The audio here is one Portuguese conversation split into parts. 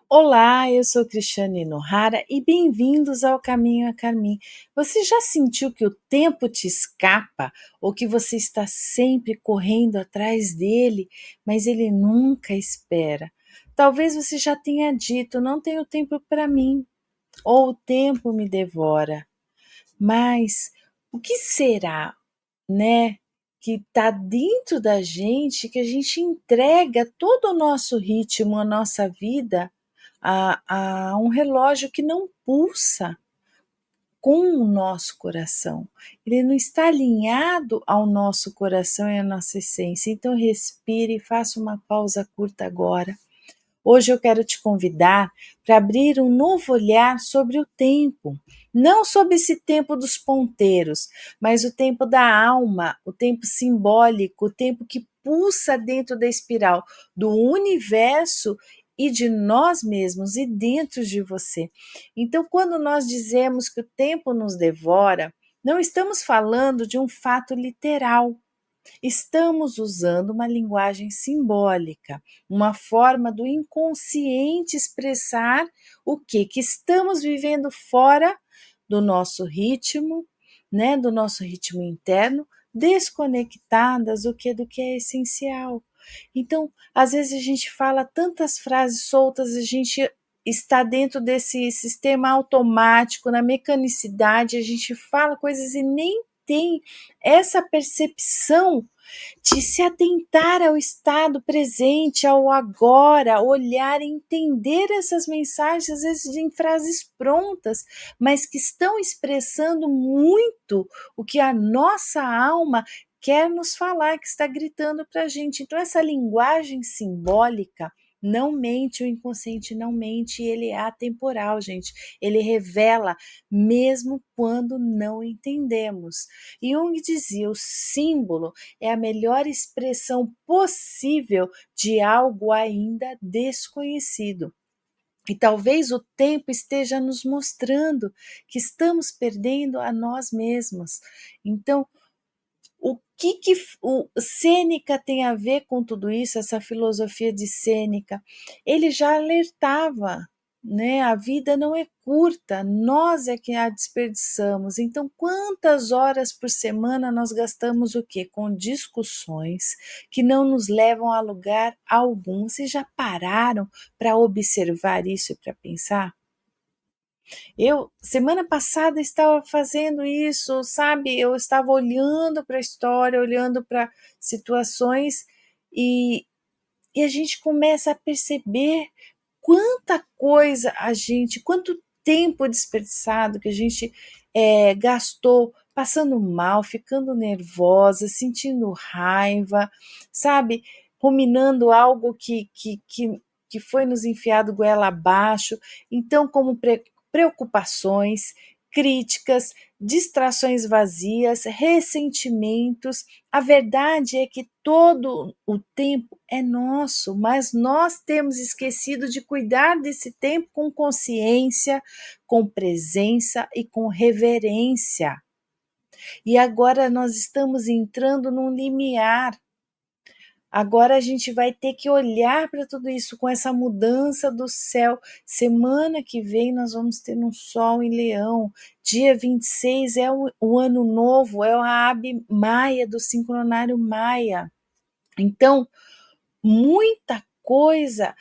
Olá, eu sou Cristiane Nohara e bem-vindos ao Caminho a Carmim. Você já sentiu que o tempo te escapa ou que você está sempre correndo atrás dele, mas ele nunca espera? Talvez você já tenha dito: não tenho tempo para mim, ou o tempo me devora. Mas o que será, né, que está dentro da gente, que a gente entrega todo o nosso ritmo, a nossa vida a um relógio que não pulsa com o nosso coração. Ele não está alinhado ao nosso coração e à nossa essência. Então respire e faça uma pausa curta agora. Hoje eu quero te convidar para abrir um novo olhar sobre o tempo. Não sobre esse tempo dos ponteiros, mas o tempo da alma, o tempo simbólico, o tempo que pulsa dentro da espiral do universo e de nós mesmos e dentro de você. Então, quando nós dizemos que o tempo nos devora, não estamos falando de um fato literal. Estamos usando uma linguagem simbólica, uma forma do inconsciente expressar o que estamos vivendo fora do nosso ritmo, né, do nosso ritmo interno, desconectadas do que é essencial. Então, às vezes a gente fala tantas frases soltas, a gente está dentro desse sistema automático, na mecanicidade, a gente fala coisas e nem tem essa percepção de se atentar ao estado presente, ao agora, olhar e entender essas mensagens, às vezes em frases prontas, mas que estão expressando muito o que a nossa alma quer nos falar, que está gritando para a gente. Então, essa linguagem simbólica não mente, o inconsciente não mente, ele é atemporal, gente. Ele revela mesmo quando não entendemos. Jung dizia: o símbolo é a melhor expressão possível de algo ainda desconhecido. E talvez o tempo esteja nos mostrando que estamos perdendo a nós mesmos. Então, o que o Sêneca tem a ver com tudo isso, essa filosofia de Sêneca? Ele já alertava, né? A vida não é curta, nós é que a desperdiçamos. Então, quantas horas por semana nós gastamos o quê? Com discussões que não nos levam a lugar algum. Vocês já pararam para observar isso e para pensar? Eu, semana passada, estava fazendo isso, sabe? Eu estava olhando para a história, olhando para situações e, e a gente começa a perceber quanta coisa quanto tempo desperdiçado que a gente gastou passando mal, ficando nervosa, sentindo raiva, sabe? Ruminando algo que foi nos enfiado goela abaixo. Então, como preocupações, críticas, distrações vazias, ressentimentos. A verdade é que todo o tempo é nosso, mas nós temos esquecido de cuidar desse tempo com consciência, com presença e com reverência. E agora nós estamos entrando num limiar. Agora a gente vai ter que olhar para tudo isso com essa mudança do céu. Semana que vem nós vamos ter um sol em Leão. Dia 26 é o ano novo, é a ave maia do sincronário maia. Então, muita coisa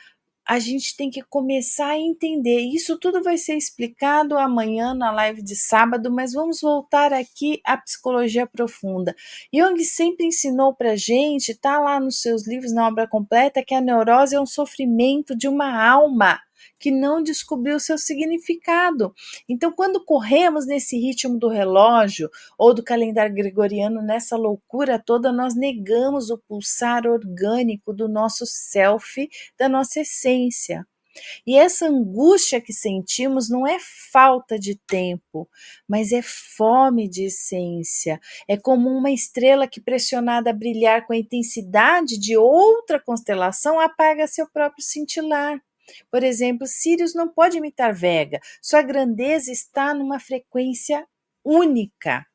a gente tem que começar a entender. Isso tudo vai ser explicado amanhã na live de sábado, mas vamos voltar aqui à psicologia profunda. Jung sempre ensinou para gente, está lá nos seus livros, na obra completa, que a neurose é um sofrimento de uma alma que não descobriu seu significado. Então, quando corremos nesse ritmo do relógio ou do calendário gregoriano, nessa loucura toda, nós negamos o pulsar orgânico do nosso self, da nossa essência. E essa angústia que sentimos não é falta de tempo, mas é fome de essência. É como uma estrela que, pressionada a brilhar com a intensidade de outra constelação, apaga seu próprio cintilar. Por exemplo, Sirius não pode imitar Vega, sua grandeza está numa frequência única.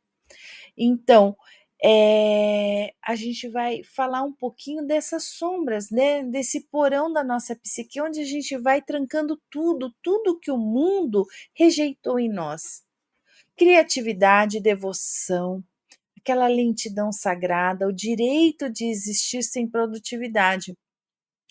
Então, a gente vai falar um pouquinho dessas sombras, né, desse porão da nossa psique, onde a gente vai trancando tudo que o mundo rejeitou em nós. Criatividade, devoção, aquela lentidão sagrada, o direito de existir sem produtividade.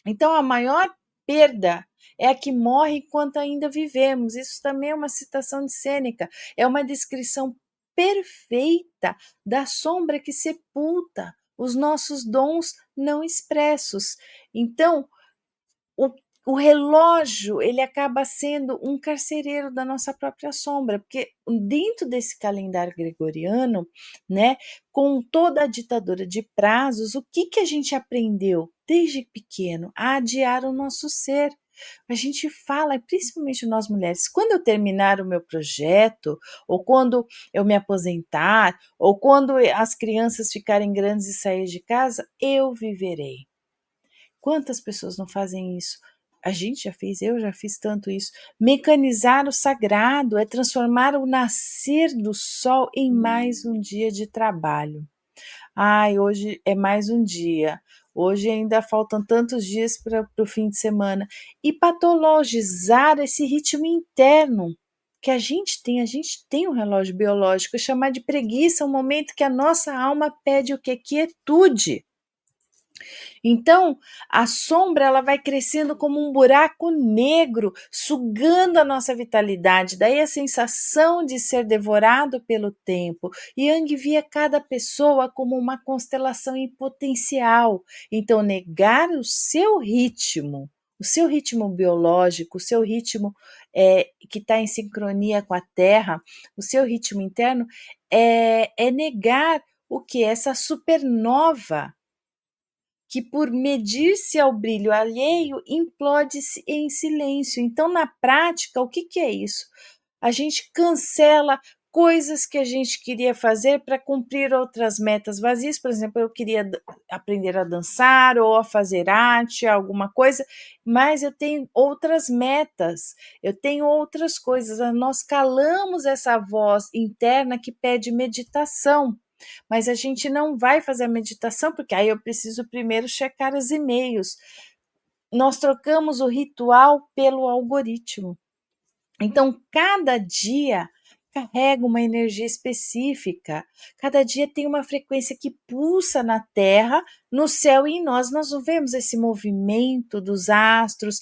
Então, a maior perda é a que morre enquanto ainda vivemos. Isso também é uma citação de Sêneca, é uma descrição perfeita da sombra que sepulta os nossos dons não expressos. Então, o, o relógio ele acaba sendo um carcereiro da nossa própria sombra, porque dentro desse calendário gregoriano, né, com toda a ditadura de prazos, o que a gente aprendeu desde pequeno? A adiar o nosso ser. A gente fala, principalmente nós mulheres, quando eu terminar o meu projeto, ou quando eu me aposentar, ou quando as crianças ficarem grandes e sair de casa, eu viverei. Quantas pessoas não fazem isso? A gente já fez, eu já fiz tanto isso. Mecanizar o sagrado é transformar o nascer do sol em mais um dia de trabalho. Ai, hoje é mais um dia. Hoje ainda faltam tantos dias para o fim de semana. E patologizar esse ritmo interno que a gente tem um relógio biológico, chamar de preguiça, um momento que a nossa alma pede o que? Quietude. Então, a sombra ela vai crescendo como um buraco negro, sugando a nossa vitalidade. Daí a sensação de ser devorado pelo tempo. Yang via cada pessoa como uma constelação em potencial. Então, negar o seu ritmo biológico, o seu ritmo que está em sincronia com a Terra, o seu ritmo interno, é negar o que? Essa supernova que por medir-se ao brilho alheio implode-se em silêncio. Então, na prática, o que é isso? A gente cancela coisas que a gente queria fazer para cumprir outras metas vazias. Por exemplo, eu queria aprender a dançar ou a fazer arte, alguma coisa, mas eu tenho outras metas, eu tenho outras coisas. Nós calamos essa voz interna que pede meditação. Mas a gente não vai fazer a meditação, porque aí eu preciso primeiro checar os e-mails. Nós trocamos o ritual pelo algoritmo. Então, cada dia carrega uma energia específica. Cada dia tem uma frequência que pulsa na Terra, no céu e em nós. Nós não vemos esse movimento dos astros.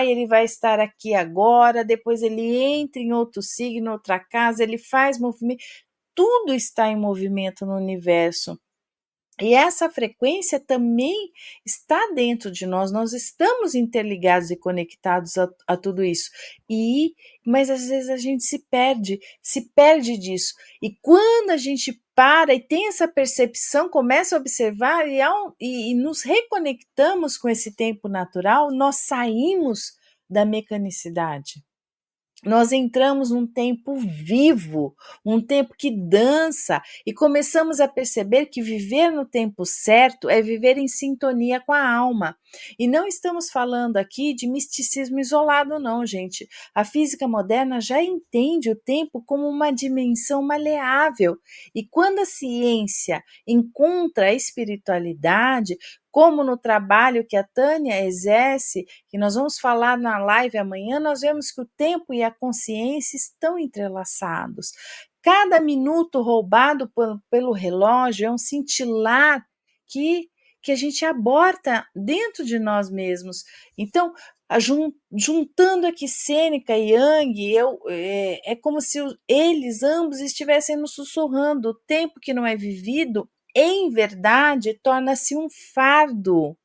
Ele vai estar aqui agora, depois ele entra em outro signo, outra casa, ele faz movimento. Tudo está em movimento no universo. E essa frequência também está dentro de nós, nós estamos interligados e conectados a tudo isso. Mas às vezes a gente se perde disso. E quando a gente para e tem essa percepção, começa a observar e nos reconectamos com esse tempo natural, nós saímos da mecanicidade. Nós entramos num tempo vivo, um tempo que dança, e começamos a perceber que viver no tempo certo é viver em sintonia com a alma. E não estamos falando aqui de misticismo isolado, não, gente. A física moderna já entende o tempo como uma dimensão maleável. E quando a ciência encontra a espiritualidade, como no trabalho que a Tânia exerce, que nós vamos falar na live amanhã, nós vemos que o tempo e a consciência estão entrelaçados. Cada minuto roubado pelo relógio é um cintilar que a gente aborta dentro de nós mesmos. Então, juntando aqui Sêneca e Yang, é como se eles ambos estivessem nos sussurrando. O tempo que não é vivido, em verdade, torna-se um fardo.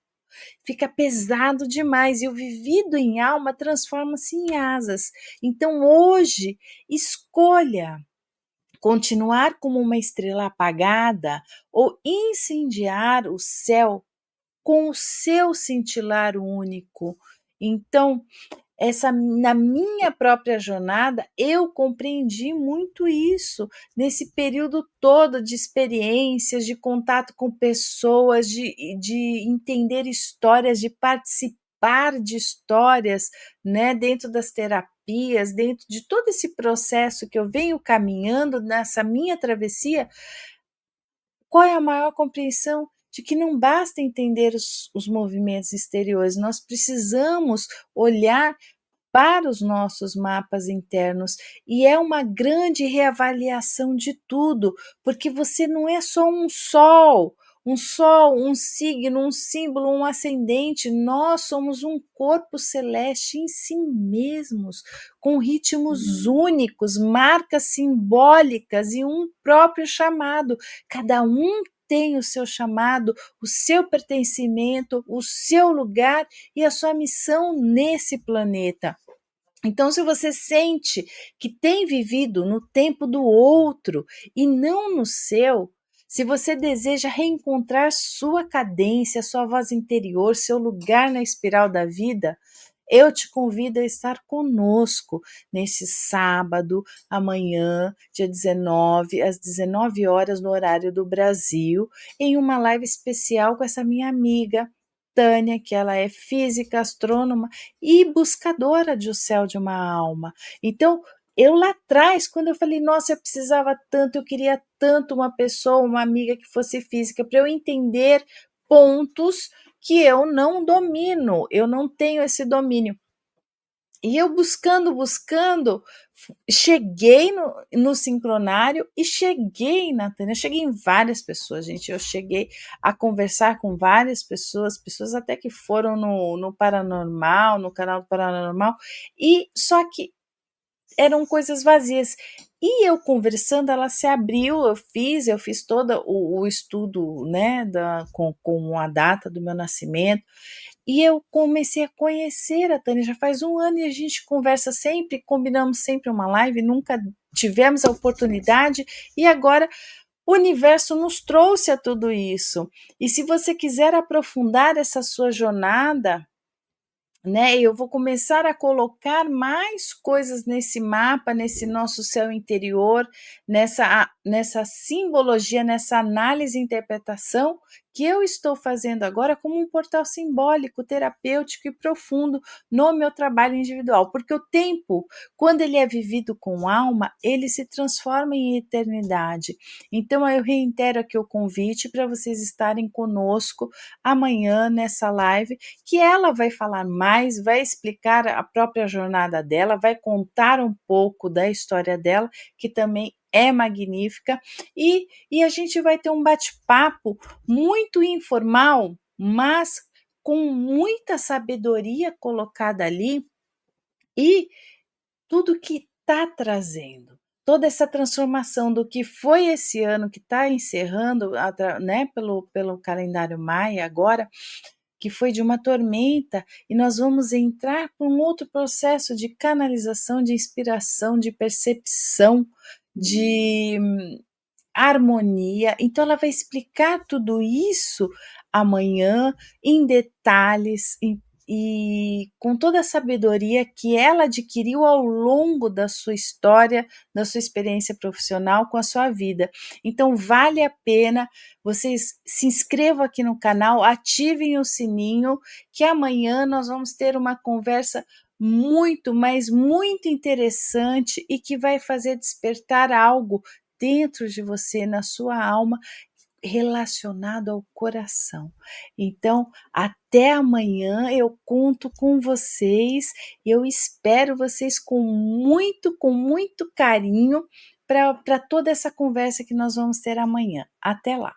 Fica pesado demais e o vivido em alma transforma-se em asas. Então, hoje, escolha continuar como uma estrela apagada ou incendiar o céu com o seu cintilar único. Então, na minha própria jornada, eu compreendi muito isso nesse período todo de experiências, de contato com pessoas, de entender histórias, de participar de histórias, né, dentro das terapias, dentro de todo esse processo que eu venho caminhando nessa minha travessia. qual é a maior compreensão de que não basta entender os movimentos exteriores, nós precisamos olhar para os nossos mapas internos e é uma grande reavaliação de tudo, porque você não é só sol, um signo, um símbolo, um ascendente, nós somos um corpo celeste em si mesmos, com ritmos únicos, marcas simbólicas e um próprio chamado. Cada um tem o seu chamado, o seu pertencimento, o seu lugar e a sua missão nesse planeta. Então, se você sente que tem vivido no tempo do outro e não no seu, se você deseja reencontrar sua cadência, sua voz interior, seu lugar na espiral da vida, eu te convido a estar conosco neste sábado, amanhã, dia 19, às 19 horas, no horário do Brasil, em uma live especial com essa minha amiga, Tânia, que ela é física, astrônoma e buscadora de o céu de uma alma. Então, eu lá atrás, quando eu falei, nossa, eu precisava tanto, eu queria tanto uma pessoa, uma amiga que fosse física, para eu entender pontos que eu não domino, eu não tenho esse domínio. E eu buscando, cheguei no sincronário e cheguei na Tânia, cheguei em várias pessoas, gente, eu cheguei a conversar com várias pessoas até que foram no Paranormal, no canal do Paranormal, e só que eram coisas vazias. E eu conversando, ela se abriu, eu fiz todo o estudo, né, com a data do meu nascimento, e eu comecei a conhecer a Tânia, já faz 1 ano e a gente conversa sempre, combinamos sempre uma live, nunca tivemos a oportunidade, e agora o universo nos trouxe a tudo isso. E se você quiser aprofundar essa sua jornada, né, eu vou começar a colocar mais coisas nesse mapa, nesse nosso céu interior, nessa simbologia, nessa análise e interpretação que eu estou fazendo agora como um portal simbólico, terapêutico e profundo no meu trabalho individual, porque o tempo, quando ele é vivido com alma, ele se transforma em eternidade. Então eu reitero aqui o convite para vocês estarem conosco amanhã nessa live, que ela vai falar mais, vai explicar a própria jornada dela, vai contar um pouco da história dela, que também é magnífica, e a gente vai ter um bate-papo muito informal, mas com muita sabedoria colocada ali, e tudo que está trazendo, toda essa transformação do que foi esse ano que está encerrando, né, pelo calendário Maia agora, que foi de uma tormenta, e nós vamos entrar por um outro processo de canalização, de inspiração, de percepção, de harmonia. Então ela vai explicar tudo isso amanhã em detalhes e com toda a sabedoria que ela adquiriu ao longo da sua história, da sua experiência profissional com a sua vida. Então vale a pena, vocês se inscrevam aqui no canal, ativem o sininho, que amanhã nós vamos ter uma conversa muito, mas muito interessante e que vai fazer despertar algo dentro de você, na sua alma, relacionado ao coração. Então, até amanhã, eu conto com vocês, eu espero vocês com muito carinho para toda essa conversa que nós vamos ter amanhã. Até lá!